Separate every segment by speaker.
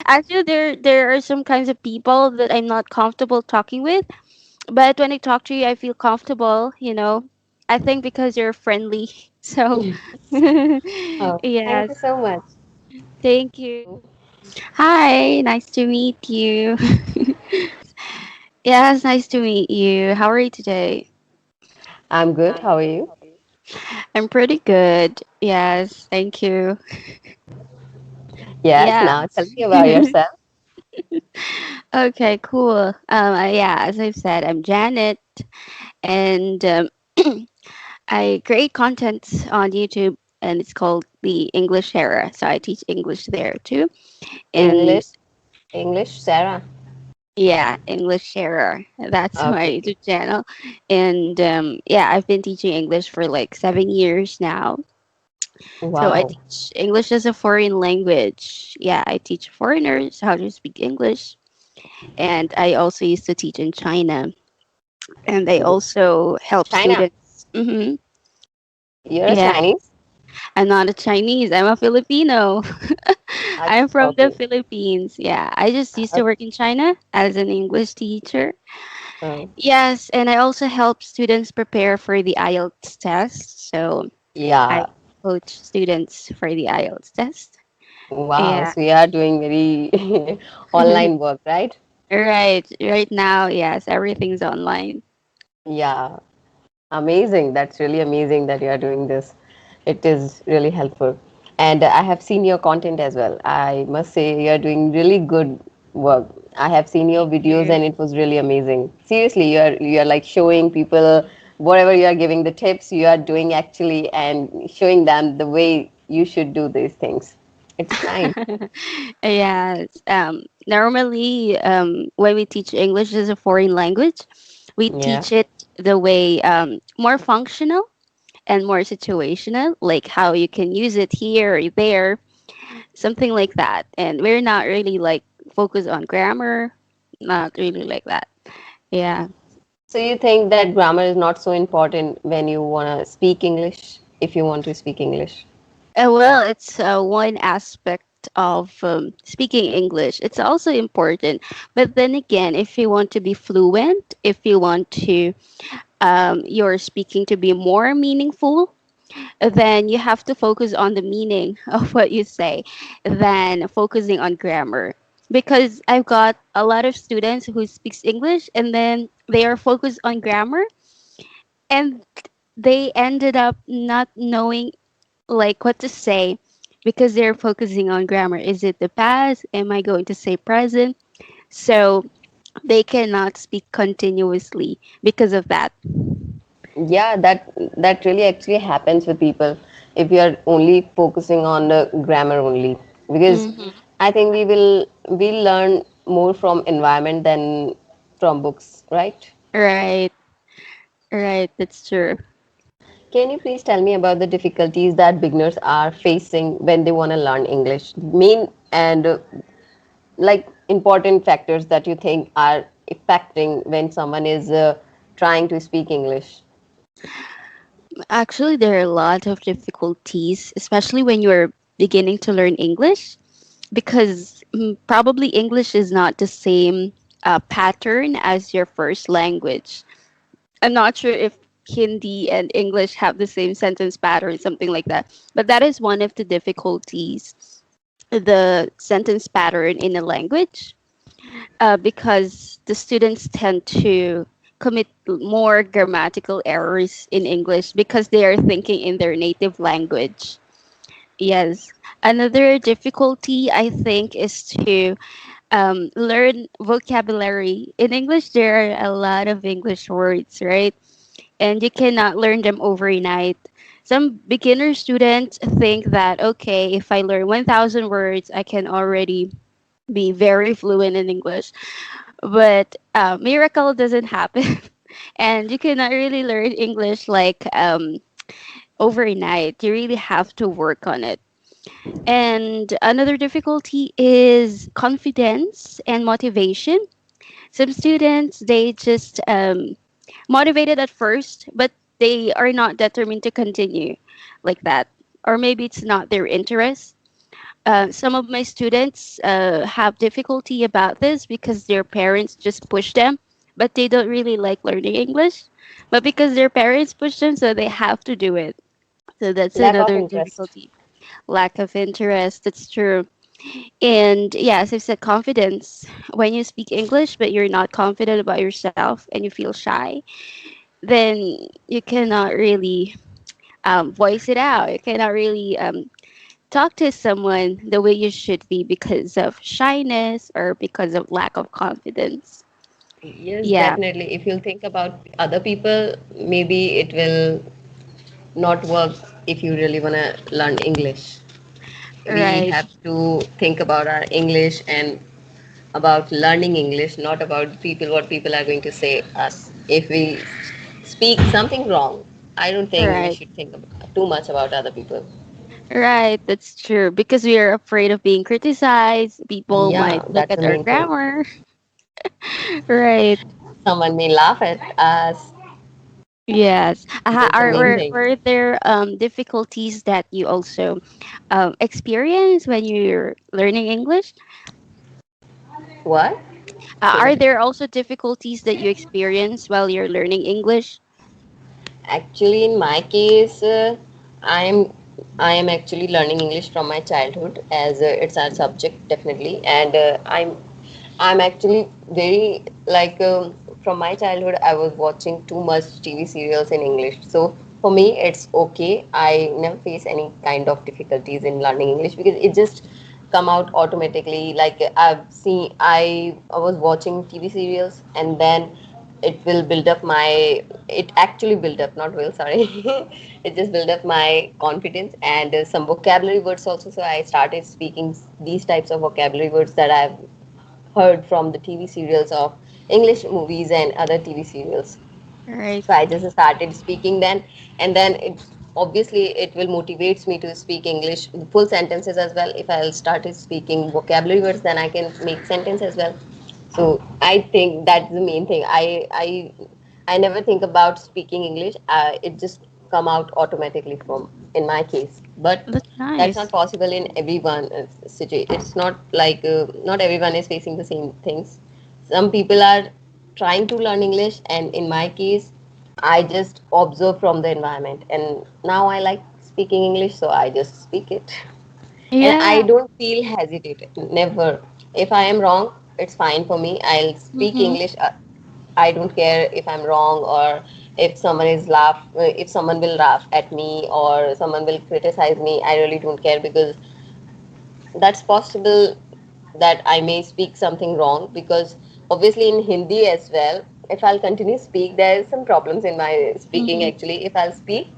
Speaker 1: Actually, there are some kinds of people that I'm not comfortable talking with, but when I talk to you, I feel comfortable. I think because you're friendly. So,
Speaker 2: Oh, thank you
Speaker 1: yes.
Speaker 2: so much.
Speaker 1: Thank you. Hi, nice to meet you. Yes, nice to meet you. How are you today?
Speaker 2: I'm good. How are you?
Speaker 1: I'm pretty good. Yes, thank you.
Speaker 2: Yes,
Speaker 1: Yeah.
Speaker 2: now tell me about yourself.
Speaker 1: Okay, cool. Yeah, as I've said, I'm Janet, and I create content on YouTube, and it's called the English Era. So I teach English there too, and
Speaker 2: English, English, Sarah.
Speaker 1: yeah, English Era. That's my
Speaker 2: Okay.
Speaker 1: YouTube channel, and yeah, I've been teaching English for like 7 years now. So I
Speaker 2: Wow.
Speaker 1: teach English as a foreign language. Yeah, I teach foreigners how to speak English, and I also used to teach in China, and I also help
Speaker 2: China.
Speaker 1: students.
Speaker 2: You're a
Speaker 1: Yeah,
Speaker 2: Chinese?
Speaker 1: I'm not a Chinese. I'm a Filipino. I'm from the
Speaker 2: Okay.
Speaker 1: Philippines. Yeah, I just used to
Speaker 2: Uh,
Speaker 1: work in China as an English teacher.
Speaker 2: uh,
Speaker 1: Yes, and I also help students prepare for the IELTS test. So I
Speaker 2: yeah.
Speaker 1: coach students for the IELTS test.
Speaker 2: Wow.
Speaker 1: Yeah.
Speaker 2: So you are doing very online work, right?
Speaker 1: Right now, yes, everything's online.
Speaker 2: Yeah. Amazing. That's really amazing that you are doing this. It is really helpful. And I have seen your content as well. I must say you are doing really good work. I have seen your
Speaker 1: Thank
Speaker 2: videos
Speaker 1: you.
Speaker 2: and it was really amazing. Seriously, you are like showing people whatever you are giving the tips you are doing actually and showing them the way you should do these things. It's nice.
Speaker 1: Yes. Normally, when we teach English as a foreign language, we
Speaker 2: Yeah.
Speaker 1: teach it the way more functional and more situational, like how you can use it here or there, something like that. And we're not really like focused on grammar, not really like that. Yeah.
Speaker 2: So you think that grammar is not so important when you want to speak English, if you want to speak English?
Speaker 1: Well, it's one aspect of speaking English. It's also important. But then again, if you want to be fluent, if you want to your speaking to be more meaningful, then you have to focus on the meaning of what you say than focusing on grammar. Because I've got a lot of students who speaks English and then they are focused on grammar and they ended up not knowing like what to say because they're focusing on grammar. Is it the past? Am I going to say present? So they cannot speak continuously because of that.
Speaker 2: Yeah, that really actually happens with people if we are only focusing on the grammar only. Because
Speaker 1: Hmm.
Speaker 2: I think we'll learn more from environment than from books, right?
Speaker 1: Right, right, that's true.
Speaker 2: Can you please tell me about the difficulties that beginners are facing when they want to learn English? Main and like important factors that you think are affecting when someone is trying to speak English.
Speaker 1: Actually, there are a lot of difficulties, especially when you're beginning to learn English, because probably English is not the same pattern as your first language. I'm not sure if Hindi and English have the same sentence pattern, something like that. But that is one of the difficulties, the sentence pattern in a language, because the students tend to commit more grammatical errors in English because they are thinking in their native language. Yes. Another difficulty, I think, is to learn vocabulary. In English, there are a lot of English words, right? And you cannot learn them overnight. Some beginner students think that, okay, if I learn 1,000 words, I can already be very fluent in English. But miracle doesn't happen. And you cannot really learn English like overnight. You really have to work on it. And another difficulty is confidence and motivation. Some students, they just motivated at first, but they are not determined to continue like that. Or maybe it's not their interest. some of my students have difficulty about this because their parents just push them, but they don't really like learning English. But because their parents push them, so they have to do it. So that's
Speaker 2: Lack of
Speaker 1: another
Speaker 2: interest.
Speaker 1: difficulty. Lack of interest. That's true. And yeah, as I've said, confidence. When you speak English, but you're not confident about yourself and you feel shy, then you cannot really voice it out. You cannot really talk to someone the way you should be because of shyness or because of lack of confidence.
Speaker 2: Yes,
Speaker 1: Yeah,
Speaker 2: definitely. If you think about other people, maybe it will not work if you really want to learn English. We
Speaker 1: right,
Speaker 2: have to think about our English and about learning English, not about people, what people are going to say us. If we speak something wrong, I don't think we
Speaker 1: right,
Speaker 2: should think too much about other people.
Speaker 1: right. That's true because we are afraid of being criticized. People
Speaker 2: Yeah,
Speaker 1: might look
Speaker 2: that's
Speaker 1: at
Speaker 2: the
Speaker 1: our
Speaker 2: main thing.
Speaker 1: grammar. Right.
Speaker 2: Someone may laugh at us.
Speaker 1: Yes.
Speaker 2: That's the main thing.
Speaker 1: Were there difficulties that you also experience when you're learning English?
Speaker 2: What? Say
Speaker 1: Are
Speaker 2: that.
Speaker 1: there also difficulties that you experience while you're learning English?
Speaker 2: Actually, in my case, I'm I am actually learning English from my childhood as it's our subject definitely, and I'm actually very like from my childhood I was watching too much TV serials in English. So for me, it's okay. I never face any kind of difficulties in learning English because it just come out automatically. Like I was watching TV serials and then it will build up my it actually build up not will sorry it just build up my confidence and some vocabulary words also, so I started speaking these types of vocabulary words that I've heard from the TV serials of English movies and other TV serials.
Speaker 1: Right.
Speaker 2: So I just started speaking then, and then it obviously it will motivates me to speak English full sentences as well. If I'll started speaking vocabulary words, then I can make sentence as well. So I think that's the main thing. I never think about speaking English. It just come out automatically from in my case. But
Speaker 1: That's
Speaker 2: that's not
Speaker 1: nice.
Speaker 2: possible in everyone situation. It's not like not everyone is facing the same things. Some people are trying to learn English, and in my case, I just observe from the environment, and now I like speaking English, so I just speak it. And I
Speaker 1: Yeah.
Speaker 2: don't feel hesitated, never. If I am wrong, it's fine for me. I'll speak
Speaker 1: Mm-hmm.
Speaker 2: English. I don't care if I'm wrong or if someone will laugh at me or someone will criticize me. I really don't care because that's possible that I may speak something wrong because obviously in Hindi as well, if I'll continue speak, there is some problems in my speaking
Speaker 1: Mm-hmm.
Speaker 2: actually. If I'll speak,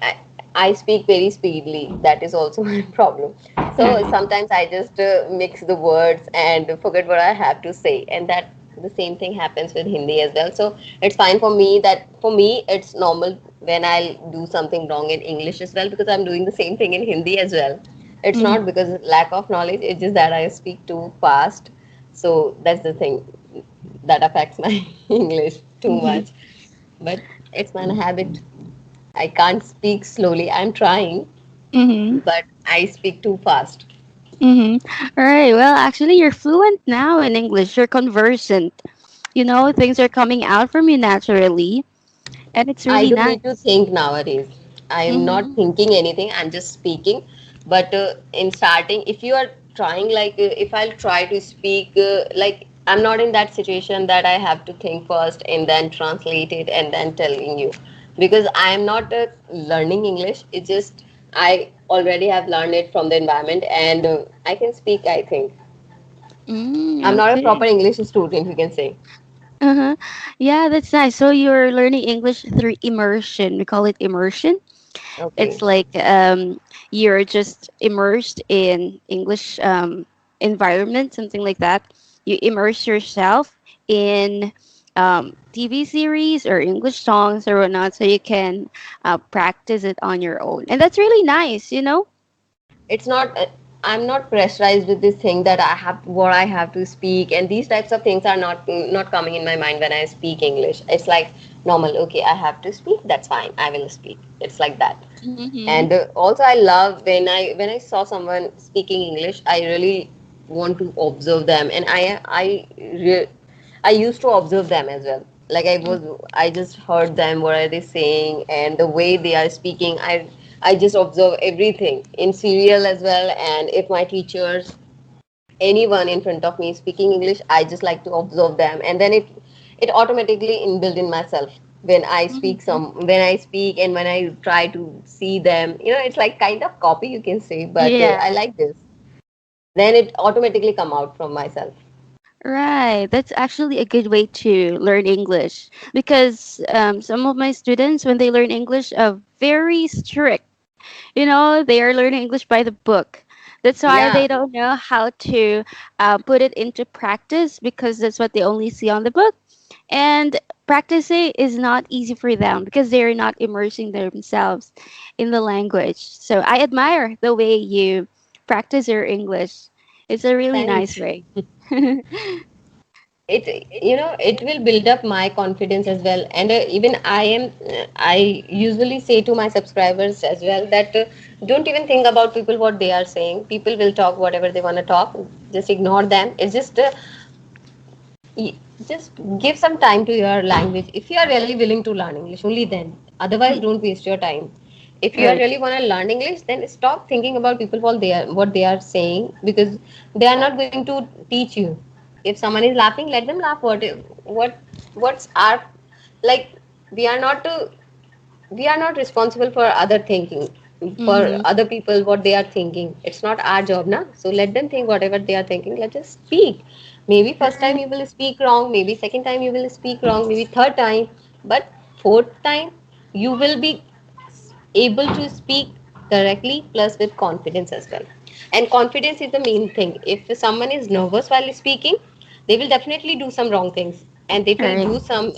Speaker 2: I, I speak very speedily. That is also my problem. So sometimes I just mix the words and forget what I have to say, and that the same thing happens with Hindi as well. So it's fine for me that for me it's normal when I'll do something wrong in English as well because I'm doing the same thing in Hindi as well. It's
Speaker 1: Mm-hmm.
Speaker 2: not because lack of knowledge, it's just that I speak too fast. So that's the thing that affects my English too
Speaker 1: Mm-hmm.
Speaker 2: much. But it's my habit. I can't speak slowly. I'm trying,
Speaker 1: Mm-hmm.
Speaker 2: but I speak too fast.
Speaker 1: Mm-hmm. All right. Well, actually, you're fluent now in English. You're conversant. You know, things are coming out from you naturally, and it's
Speaker 2: I
Speaker 1: really
Speaker 2: don't need to
Speaker 1: nice.
Speaker 2: think nowadays. I am not
Speaker 1: Mm-hmm.
Speaker 2: thinking anything. I'm just speaking. But in starting, if you are trying, like, if I'll try to speak, like, I'm not in that situation that I have to think first and then translate it and then telling you. Because I am not learning English. It's just I already have learned it from the environment and I can speak, I think. I'm not a proper
Speaker 1: Okay.
Speaker 2: English student, you can say.
Speaker 1: Uh-huh. Yeah, that's nice. So you're learning English through immersion. We call it immersion.
Speaker 2: Okay.
Speaker 1: It's like you're just immersed in English environment, something like that. You immerse yourself in TV series or English songs or whatnot, so you can practice it on your own, and that's really nice. You know.
Speaker 2: It's not I'm not pressurized with this thing that I have what I have to speak, and these types of things are not coming in my mind when I speak English. It's like normal. Okay, I have to speak, that's fine, I will speak. It's like that.
Speaker 1: Mm-hmm.
Speaker 2: And also I love when I saw someone speaking English, I really want to observe them, and I used to observe them as well. Like I just heard them, what are they saying, and the way they are speaking. I just observe everything in serial as well. And if my teachers, anyone in front of me speaking English, I just like to observe them, and then it automatically inbuilt in myself when I speak
Speaker 1: Mm-hmm.
Speaker 2: when I speak and when I try to see them. It's like kind of copy, you can say, but
Speaker 1: Yeah.
Speaker 2: I like this. Then it automatically come out from myself.
Speaker 1: Right. That's actually a good way to learn English because some of my students, when they learn English, are very strict. They are learning English by the book. That's why
Speaker 2: Yeah,
Speaker 1: they don't know how to put it into practice because that's what they only see on the book. And practicing is not easy for them because they're not immersing themselves in the language. So I admire the way you practice your English. It's a really nice
Speaker 2: thanks.
Speaker 1: way.
Speaker 2: It will build up my confidence as well. And even I usually say to my subscribers as well that don't even think about people, what they are saying. People will talk whatever they want to talk. Just ignore them. It's y- just give some time to your language. If you are really willing to learn English, only then. Otherwise,
Speaker 1: Mm,
Speaker 2: don't waste your time. If you are
Speaker 1: right.
Speaker 2: really want to learn English, then stop thinking about people, what they are saying, because they are not going to teach you. If someone is laughing, let them laugh. What's our, like, we are not responsible for other thinking, for
Speaker 1: Mm-hmm.
Speaker 2: other people what they are thinking. It's not our job now, so let them think whatever they are thinking. Let's just speak. Maybe first time
Speaker 1: Right.
Speaker 2: you will speak wrong, maybe second time you will speak wrong, maybe third time, but fourth time you will be able to speak correctly, plus with confidence as well. And confidence is the main thing. If someone is nervous while speaking, they will definitely do some wrong things, and they will
Speaker 1: Right.
Speaker 2: do some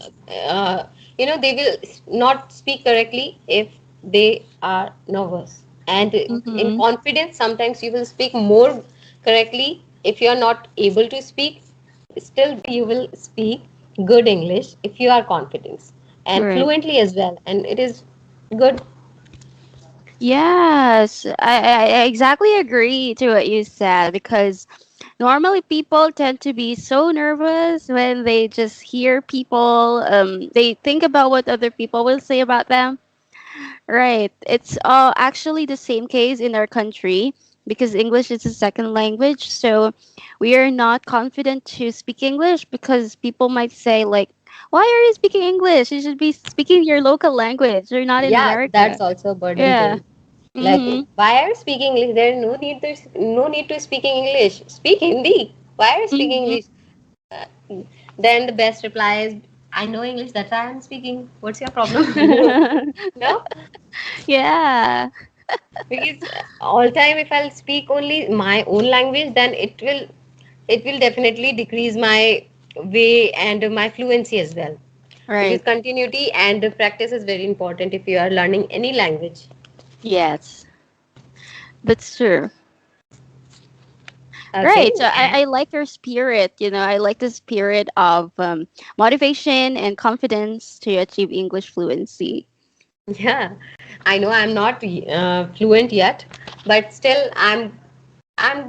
Speaker 2: they will not speak correctly if they are nervous. And in
Speaker 1: Mm-hmm.
Speaker 2: confidence, sometimes you will speak more correctly. If you are not able to speak, still you will speak good English if you are confident and
Speaker 1: Right.
Speaker 2: fluently as well, and it is good.
Speaker 1: Yes, I exactly agree to what you said because normally people tend to be so nervous when they just hear people. They think about what other people will say about them. Right. It's actually the same case in our country because English is a second language. So we are not confident to speak English because people might say, like, why are you speaking English? You should be speaking your local language. You're not in
Speaker 2: Yeah, that's
Speaker 1: America.
Speaker 2: also a burden
Speaker 1: Yeah.
Speaker 2: thing. Like,
Speaker 1: Mm-hmm.
Speaker 2: why are you speaking English? There is no need to speaking English. Speak Hindi. Why are you speaking
Speaker 1: Mm-hmm.
Speaker 2: English? Uh, then the best reply is, I know English, that's why I'm speaking. What's your problem? No,
Speaker 1: Yeah.
Speaker 2: because all time if I'll speak only my own language, then it will definitely decrease my way and my fluency as well. Because
Speaker 1: Right.
Speaker 2: continuity and practice is very important if you are learning any language.
Speaker 1: Yes. That's true.
Speaker 2: Okay,
Speaker 1: Right. So I like your spirit. I like the spirit of motivation and confidence to achieve English fluency.
Speaker 2: yeah, I know I'm not fluent yet, but still I'm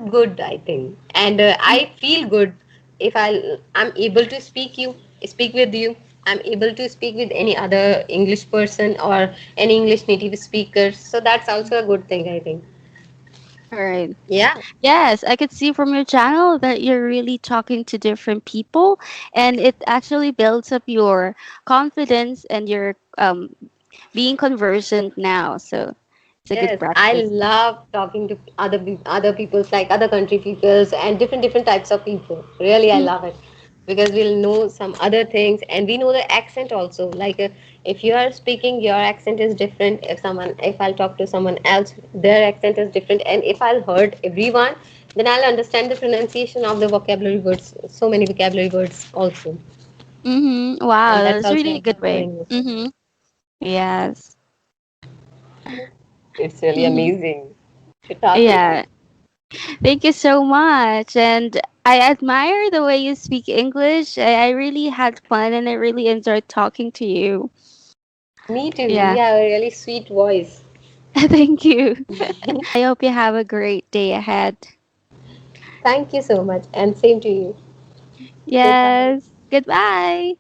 Speaker 2: good, I think, and I feel good if I'm able to speak with you. I'm able to speak with any other English person or any English native speaker. So that's also a good thing, I think.
Speaker 1: All right.
Speaker 2: Yeah.
Speaker 1: Yes, I could see from your channel that you're really talking to different people, and it actually builds up your confidence and your being conversant now. So it's a good
Speaker 2: Yes, I
Speaker 1: practice.
Speaker 2: love talking to other people's, like other country peoples and different types of people. Really, I love it because we'll know some other things, and we know the accent also. Like if you are speaking, your accent is different. If I'll talk to someone else, their accent is different, and if I'll heard everyone, then I'll understand the pronunciation of the vocabulary words. So many vocabulary words also,
Speaker 1: Mm-hmm. Wow,
Speaker 2: and that's
Speaker 1: that's
Speaker 2: also
Speaker 1: really
Speaker 2: a
Speaker 1: a good
Speaker 2: good
Speaker 1: way.
Speaker 2: thing.
Speaker 1: Mm-hmm. Yes.
Speaker 2: It's really
Speaker 1: Mm-hmm.
Speaker 2: amazing to talk with you.
Speaker 1: Yeah. Thank you so much. And I admire the way you speak English. I really had fun and I really enjoyed talking to you.
Speaker 2: Me too.
Speaker 1: Yeah.
Speaker 2: You have a really sweet voice.
Speaker 1: Thank you. I hope you have a great day ahead.
Speaker 2: Thank you so much, and same to you. Goodbye.
Speaker 1: Yes. Goodbye.